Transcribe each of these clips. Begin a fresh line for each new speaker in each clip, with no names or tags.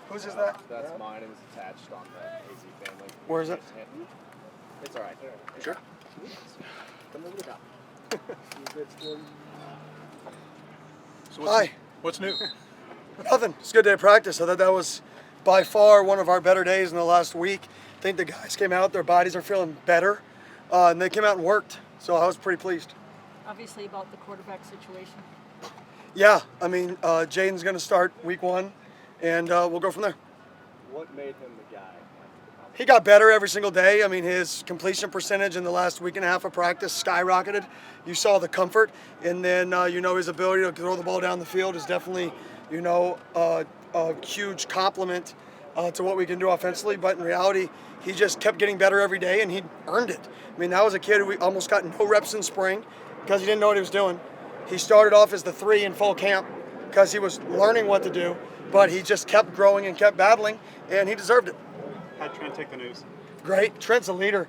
Whose is that?
That's mine, and it's attached on the AZ family.
Where is it?
It's all right.
Sure.
Come over the top.
So
Hi.
What's new?
Nothing. It's a good day of practice. I thought that was by far one of our better days in the last week. I think the guys came out, their bodies are feeling better, and they came out and worked. So I was pretty pleased.
Obviously about the quarterback situation.
Yeah, I mean, Jaden's going to start week 1, and we'll go from there.
What made him the guy?
He got better every single day. I mean, his completion percentage in the last week and a half of practice skyrocketed. You saw the comfort, and then, his ability to throw the ball down the field is definitely, a huge compliment to what we can do offensively. But in reality, he just kept getting better every day, and he earned it. I mean, that was a kid who almost got no reps in spring because he didn't know what he was doing. He started off as the 3 in fall camp because he was learning what to do, but he just kept growing and kept battling, and he deserved it.
How'd Trent take the news?
Great. Trent's a leader.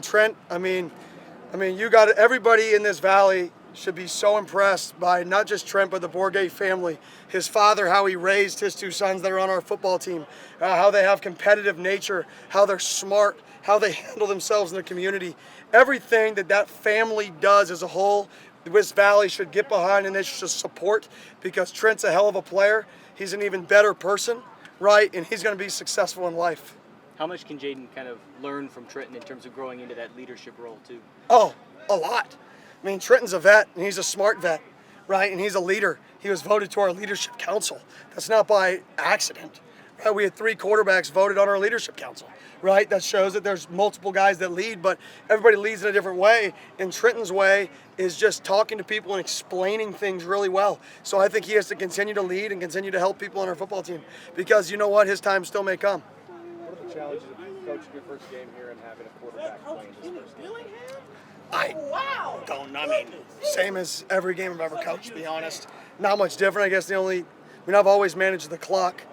Trent, you got it. Everybody in this valley should be so impressed by not just Trent, but the Bourget family. His father, how he raised his 2 sons that are on our football team, how they have competitive nature, how they're smart, how they handle themselves in the community. Everything that family does as a whole, this valley should get behind and they should support, because Trent's a hell of a player. He's an even better person, right? And he's going to be successful in life.
How much can Jaden kind of learn from Trenton in terms of growing into that leadership role too?
Oh, a lot. Trenton's a vet, and he's a smart vet, right? And he's a leader. He was voted to our leadership council. That's not by accident, right? We had 3 quarterbacks voted on our leadership council, right? That shows that there's multiple guys that lead, but everybody leads in a different way. And Trenton's way is just talking to people and explaining things really well. So I think he has to continue to lead and continue to help people on our football team, because you know what? His time still may come.
What are the challenges of coaching your first game here and having a quarterback playing his first game?
Same as every game I've ever coached, to be honest. Not much different. I guess I've always managed the clock,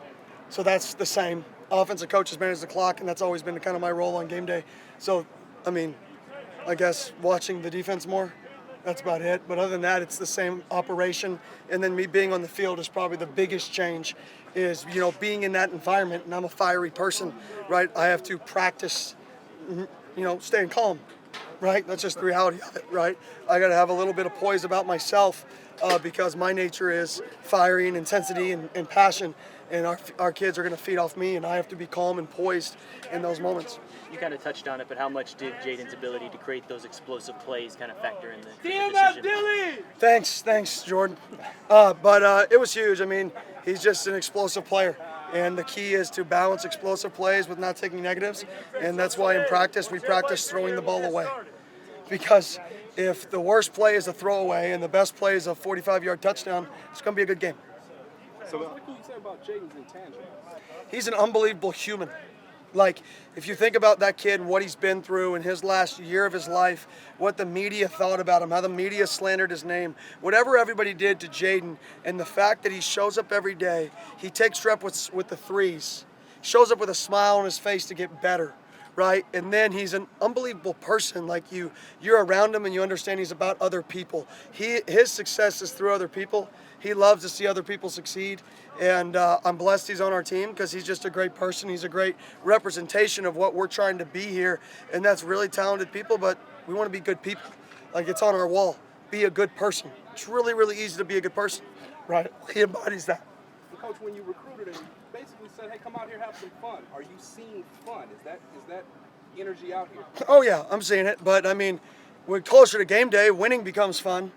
so that's the same. Offensive coaches manage the clock, and that's always been kind of my role on game day. So, I guess watching the defense more, that's about it. But other than that, it's the same operation. And then me being on the field is probably the biggest change, is, being in that environment, and I'm a fiery person, right? I have to practice, staying calm, right? That's just the reality of it, right? I got to have a little bit of poise about myself because my nature is fiery and intensity and passion, and our kids are going to feed off me, and I have to be calm and poised in those moments.
You kind of touched on it, but how much did Jaden's ability to create those explosive plays kind of factor in the decision?
Thanks, Jordan. But it was huge. He's just an explosive player, and the key is to balance explosive plays with not taking negatives, and that's why in practice we practice throwing the ball away, because if the worst play is a throwaway and the best play is a 45-yard touchdown, it's going to be a good game.
So what can you say about Jaden's intangibles?
He's an unbelievable human. If you think about that kid and what he's been through in his last year of his life, what the media thought about him, how the media slandered his name, whatever everybody did to Jaden, and the fact that he shows up every day, he takes reps with the 3s, shows up with a smile on his face to get better, right? And then he's an unbelievable person. You're around him and you understand he's about other people. His success is through other people. He loves to see other people succeed, and I'm blessed he's on our team because he's just a great person. He's a great representation of what we're trying to be here, and that's really talented people, but we want to be good people. It's on our wall. Be a good person. It's really, really easy to be a good person, right? He embodies that.
Coach, when you recruited him, you basically said, hey, come out here, have some fun. Are you seeing fun? Is that energy out here?
Oh, yeah, I'm seeing it, but when closer to game day, winning becomes fun.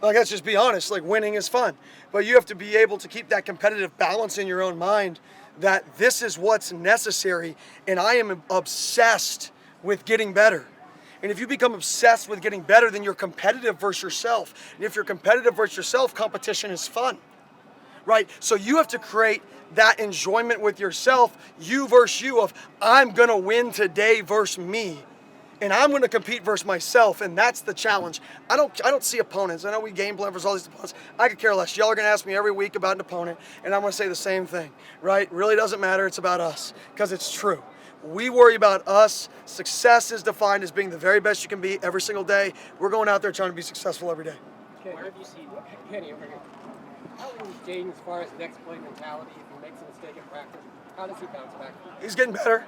Let's just be honest, winning is fun. But you have to be able to keep that competitive balance in your own mind, that this is what's necessary, and I am obsessed with getting better. And if you become obsessed with getting better, then you're competitive versus yourself. And if you're competitive versus yourself, competition is fun, right? So you have to create that enjoyment with yourself, you versus you, of I'm going to win today versus me. And I'm going to compete versus myself, and that's the challenge. I don't see opponents. I know we game plan versus all these opponents. I could care less. Y'all are going to ask me every week about an opponent, and I'm going to say the same thing, right? It really doesn't matter. It's about us, because it's true. We worry about us. Success is defined as being the very best you can be every single day. We're going out there trying to be successful every day.
Where have you seen Kenny over here? How is Jaden as far as next play mentality? If he makes a mistake in practice, how does he bounce back?
He's getting better.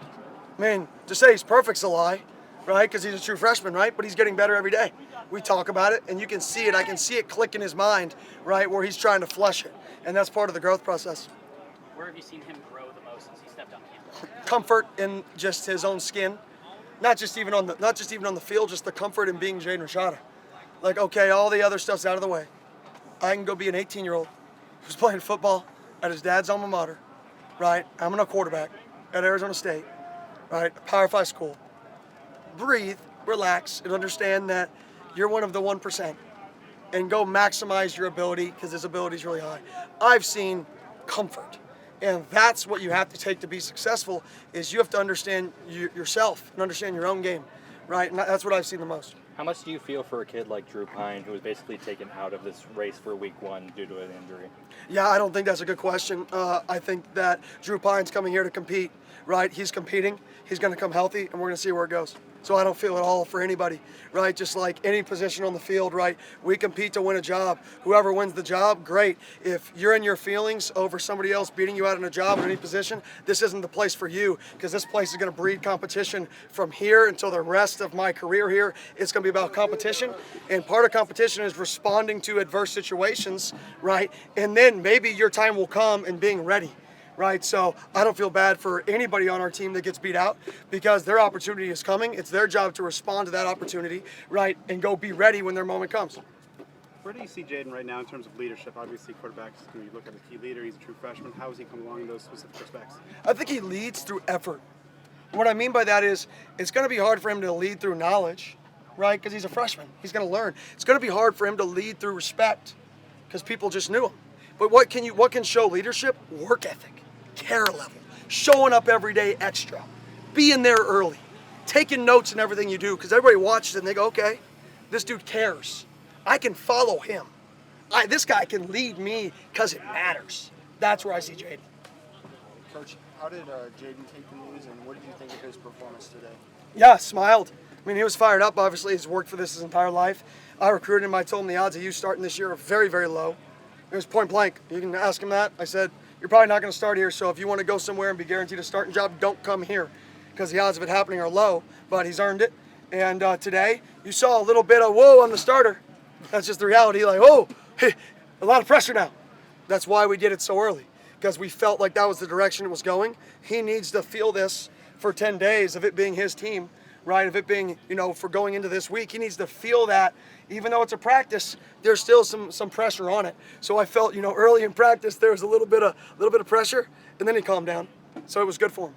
I mean, to say he's perfect's a lie, right? Because he's a true freshman, right? But he's getting better every day. We talk about it, and you can see it. I can see it click in his mind, right, where he's trying to flush it. And that's part of the growth process.
Where have you seen him grow the most since he stepped on campus?
Comfort in just his own skin. Not just even on the field, just the comfort in being Jaden Rashada. Like, okay, all the other stuff's out of the way. I can go be an 18-year-old who's playing football at his dad's alma mater, right? I'm a quarterback at Arizona State, right? A Power 5 school. Breathe, relax, and understand that you're one of the 1%. And go maximize your ability because his ability is really high. I've seen comfort. And that's what you have to take to be successful is you have to understand yourself and understand your own game, right? And that's what I've seen the most.
How much do you feel for a kid like Drew Pine, who was basically taken out of this race for week 1 due to an injury?
Yeah, I don't think that's a good question. I think that Drew Pine's coming here to compete, right? He's competing. He's going to come healthy, and we're going to see where it goes. So I don't feel at all for anybody, right? Just like any position on the field, right? We compete to win a job. Whoever wins the job, great. If you're in your feelings over somebody else beating you out in a job in any position, this isn't the place for you because this place is going to breed competition from here until the rest of my career here. It's going to be about competition, and part of competition is responding to adverse situations, right? And then maybe your time will come and being ready. Right, so I don't feel bad for anybody on our team that gets beat out because their opportunity is coming. It's their job to respond to that opportunity, right, and go be ready when their moment comes.
Where do you see Jaden right now in terms of leadership? Obviously, quarterbacks, when you look at the key leader, he's a true freshman. How is he coming along in those specific respects?
I think he leads through effort. What I mean by that is it's going to be hard for him to lead through knowledge, right, because he's a freshman. He's going to learn. It's going to be hard for him to lead through respect because people just knew him. But what can show leadership? Work ethic. Care level, showing up every day extra, being there early, taking notes in everything you do because everybody watches it and they go, okay, this dude cares. I can follow him. This guy can lead me because it matters. That's where I see Jaden.
Coach, how did Jaden take the news and what did you think of his performance today?
Yeah, smiled. I mean, he was fired up. Obviously, he's worked for this his entire life. I recruited him. I told him the odds of you starting this year are very, very low. It was point blank. You can ask him that. I said, you're probably not going to start here, so if you want to go somewhere and be guaranteed a starting job, don't come here because the odds of it happening are low, but he's earned it. And today, you saw a little bit of whoa on the starter. That's just the reality, like, whoa, hey, a lot of pressure now. That's why we did it so early, because we felt like that was the direction it was going. He needs to feel this for 10 days of it being his team, right? Of it being, for going into this week, he needs to feel that. Even though it's a practice, there's still some pressure on it. So I felt, early in practice there was a little bit of pressure, and then he calmed down. So it was good for him.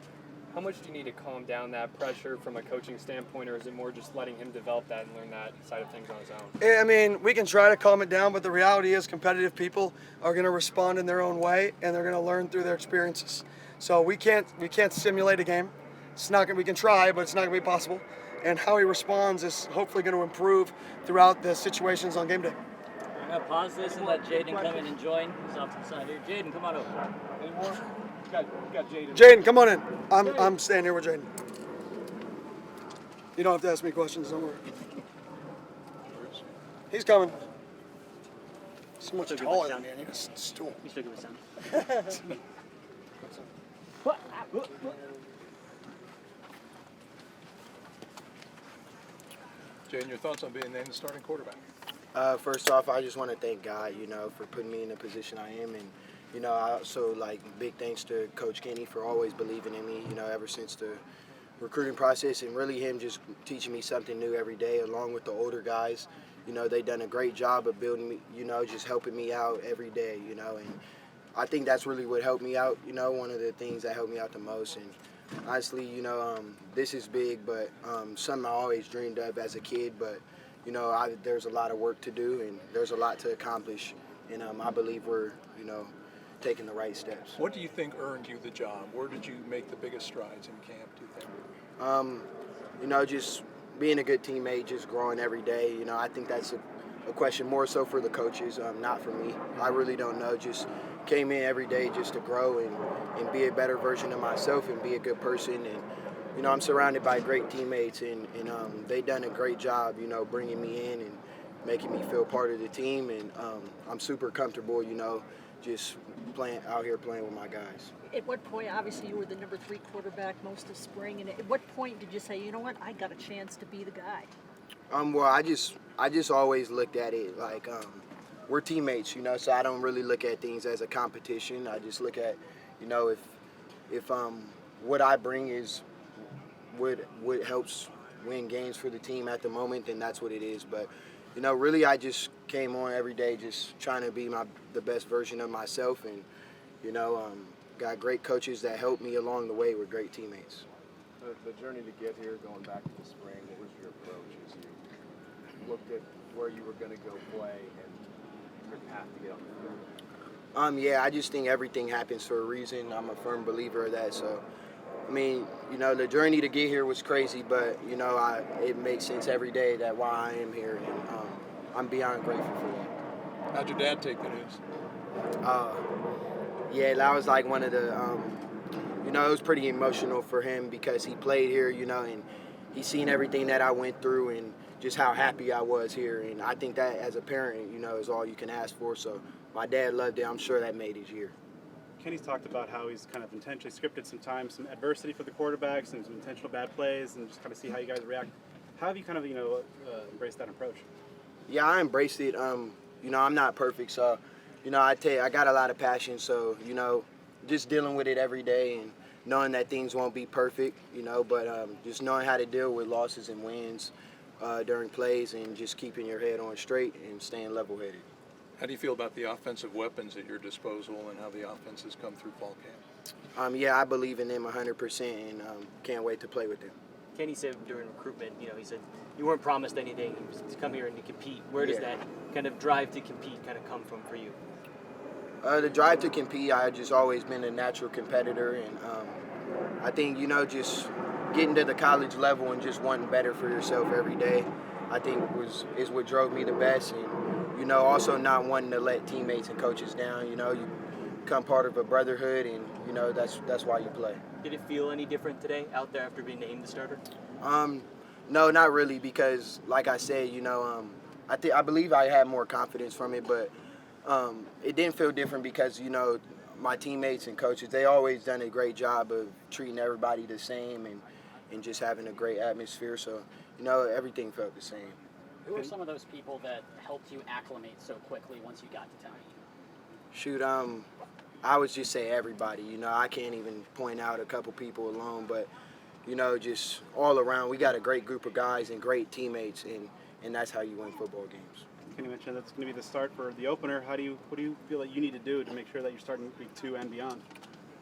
How much do you need to calm down that pressure from a coaching standpoint, or is it more just letting him develop that and learn that side of things on his own?
I mean, we can try to calm it down, but the reality is competitive people are going to respond in their own way, and they're going to learn through their experiences. So we can't simulate a game. We can try, but it's not going to be possible. And how he responds is hopefully going to improve throughout the situations on game day.
I'm going to pause this and let Jaden come in and join. He's off to the side here. Jaden, come on over.
Any more? Got Jaden.
Jaden, come on in. I'm staying here with Jaden. You don't have to ask me questions, don't worry. He's coming. So much taller than me. I need a stool.
You still give us some.
Jaden, your thoughts on being named the starting quarterback?
First off, I just want to thank God, for putting me in the position I am. And, I also, big thanks to Coach Kenny for always believing in me, ever since the recruiting process. And really him just teaching me something new every day, along with the older guys. They've done a great job of building me, just helping me out every day, and I think that's really what helped me out, one of the things that helped me out the most. And honestly, this is big, but something I always dreamed of as a kid. But, there's a lot of work to do, and there's a lot to accomplish. And I believe we're, taking the right steps.
What do you think earned you the job? Where did you make the biggest strides in camp, do you think?
Just being a good teammate, just growing every day. I think that's a question more so for the coaches, not for me. I really don't know. Just came in every day just to grow and be a better version of myself and be a good person. And, I'm surrounded by great teammates, and they've done a great job, bringing me in and making me feel part of the team, and I'm super comfortable, you know, just out here playing with my guys.
At what point, obviously you were the number 3 quarterback most of spring, and at what point did you say, you know what, I got a chance to be the guy?
Well, I just always looked at it like we're teammates, you know, so I don't really look at things as a competition. I just look at, you know, if what I bring is what helps win games for the team at the moment, then that's what it is. But, you know, really I just came on every day just trying to be the best version of myself, and, you know, got great coaches that helped me along the way with great teammates.
The journey to get here, going back to the spring, what was your approach as you looked at where you were going to go play and your path to get on the field?
Yeah, I just think everything happens for a reason. I'm a firm believer of that. So, I mean, you know, the journey to get here was crazy, but, you know, it makes sense every day that why I am here, and I'm beyond grateful for that.
How'd your dad take the news?
Yeah, that was like one of the, you know, it was pretty emotional for him because he played here, you know, and he's seen everything that I went through and just how happy I was here. And I think that as a parent, you know, is all you can ask for. So my dad loved it. I'm sure that made his year.
Kenny's talked about how he's kind of intentionally scripted some adversity for the quarterbacks and some intentional bad plays, and just kind of see how you guys react. How have you kind of, you know, embraced that approach?
Yeah, I embraced it. You know, I'm not perfect, so, you know, I got a lot of passion. So, you know, just dealing with it every day and knowing that things won't be perfect, you know, but just knowing how to deal with losses and wins during plays and just keeping your head on straight and staying level-headed.
How do you feel about the offensive weapons at your disposal and how the offense has come through fall camp?
Yeah, I believe in them 100% and can't wait to play with them.
Kenny said during recruitment, you know, he said you weren't promised anything to come here and to compete. Where does that kind of drive to compete kind of come from for you?
The drive to compete, I've just always been a natural competitor, and I think, you know, just getting to the college level and just wanting better for yourself every day, I think is what drove me the best. And, you know, also not wanting to let teammates and coaches down. You know, you become part of a brotherhood, and, you know, that's why you play.
Did it feel any different today out there after being named the starter?
No, not really, because like I said, you know, I believe I had more confidence from it, but it didn't feel different because, you know, my teammates and coaches, they always done a great job of treating everybody the same and just having a great atmosphere. So, you know, everything felt the same.
Who are some of those people that helped you acclimate so quickly once you got to town?
Shoot, I would just say everybody. You know, I can't even point out a couple people alone, but, you know, just all around, we got a great group of guys and great teammates, and that's how you win football games.
Kenny mentioned that's going to be the start for the opener. What do you feel like you need to do to make sure that you're starting week 2 and beyond?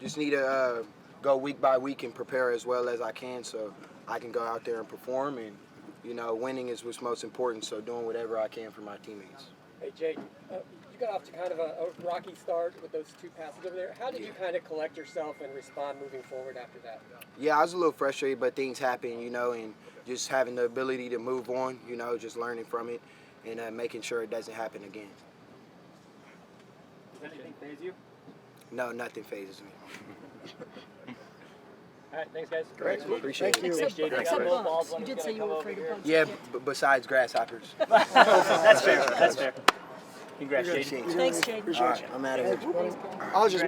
Just need to go week by week and prepare as well as I can so I can go out there and perform, and, you know, winning is what's most important, so doing whatever I can for my teammates.
Hey, Jake, you got off to kind of a rocky start with those 2 passes over there. How did you kind of collect yourself and respond moving forward after that?
Yeah, I was a little frustrated, but things happen, you know, and just having the ability to move on, you know, just learning from it and making sure it doesn't happen again.
Does anything faze you?
No, nothing phases me.
All right, thanks, guys.
Great. Appreciate it.
Except bugs. You did say you were afraid of bugs.
Yeah, besides grasshoppers.
That's fair. That's fair. Congrats, Jaden.
Thanks, Jaden.
All right, I'm out of here.
I'll just